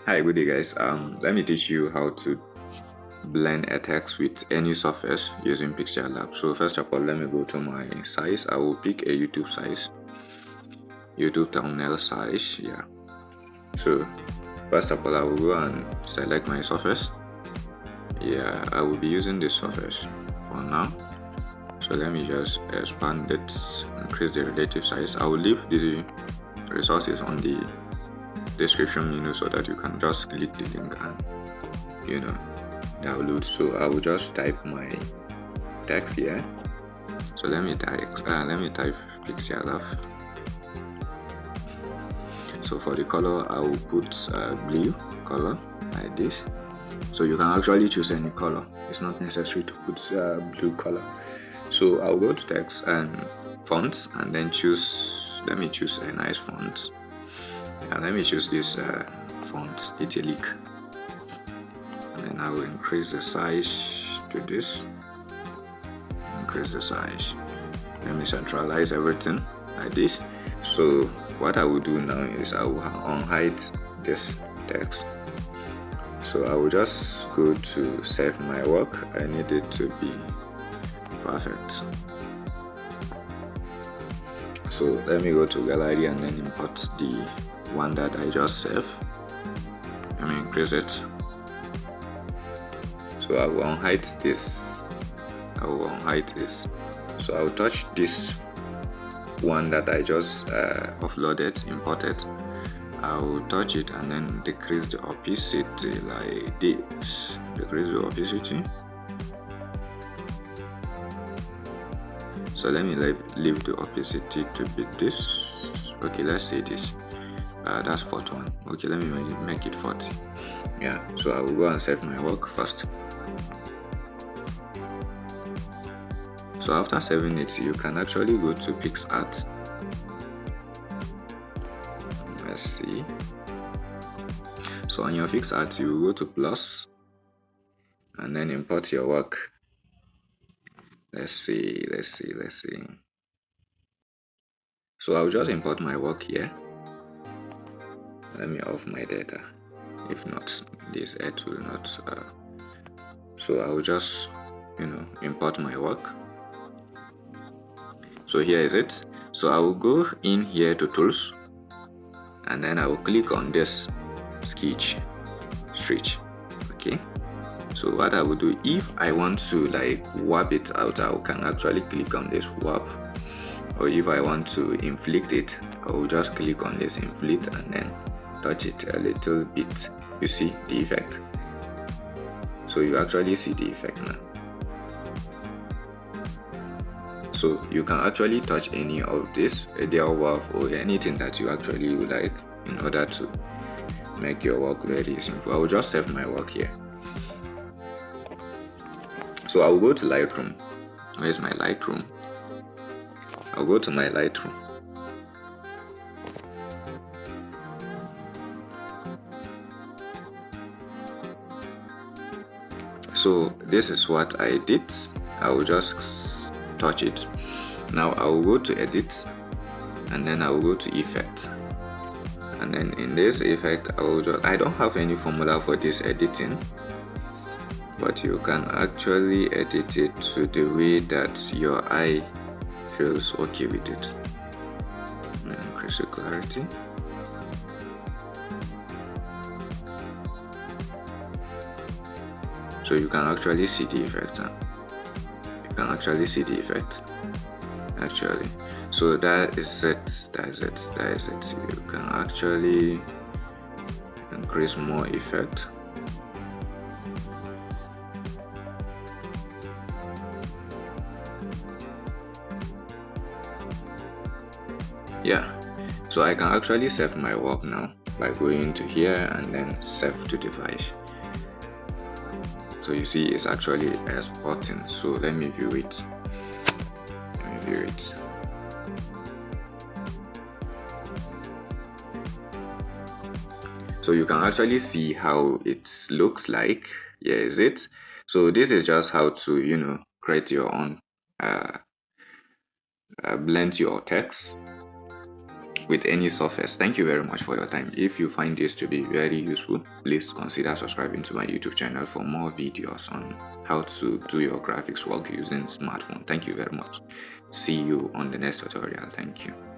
Hi, good day guys. Let me teach you how to blend a text with any surface using PixelLab. So first of all, let me go to my size. I will pick a YouTube size, YouTube thumbnail size. Yeah. So first of all, I will go and select my surface. Yeah, I will be using this surface for now. So let me just expand it, increase the relative size. I will leave the resources on the description menu so that you can just click the link and download. So I will just type my text here. So let me type PixelLab. So for the color, I will put blue color like this. So you can actually choose any color. It's not necessary to put blue color. So I'll go to text and fonts and then choose. Let me choose a nice font. And let me choose this font, italic. And then I will increase the size to this. Increase the size. Let me centralize everything like this. So what I will do now is I will unhide this text. So I will just go to save my work. I need it to be perfect. So let me go to gallery and then import the one that I just saved. Let me increase it. So I will unhide this. So I will touch this one that I just offloaded, imported. I will touch it and then decrease the opacity like this. Decrease the opacity. So let me leave the opacity to be this. Okay, let's say this. That's 41. Okay, let me make it 40. Yeah, so I will go and save my work first. So after saving it, you can actually go to PicsArt. Let's see. So on your PicsArt, you go to plus and then import your work. Let's see. So I'll just import my work here. Let me off my data. If not, this ad will not. So I will just, import my work. So here is it. So I will go in here to tools, and then I will click on this sketch stretch. Okay. So what I will do, if I want to warp it out, I can actually click on this warp. Or if I want to inflict it, I will just click on this inflict and then touch it a little bit. You see the effect. So you actually see the effect now. So you can actually touch any of this, their warp or anything that you actually would like in order to make your work very simple. I will just save my work here. So I will go to Lightroom. Where's my Lightroom? I'll go to my Lightroom. So this is what I did. I will just touch it. Now I will go to edit and then I will go to effect. And then in this effect, I don't have any formula for this editing, but you can actually edit it to the way that your eye feels okay with it. Increase the clarity. So you can actually see the effect. You can actually see the effect. Actually, so that is it. You can actually increase more effect. Yeah, so I can actually save my work now by going to here and then save to device. So you see it's actually exporting. So let me view it. So you can actually see how it looks like. Here is it. So this is just how to create your own blend your text with any surface. Thank you very much for your time. If you find this to be very useful, please consider subscribing to my YouTube channel for more videos on how to do your graphics work using smartphone. Thank you very much. See you on the next tutorial. Thank you.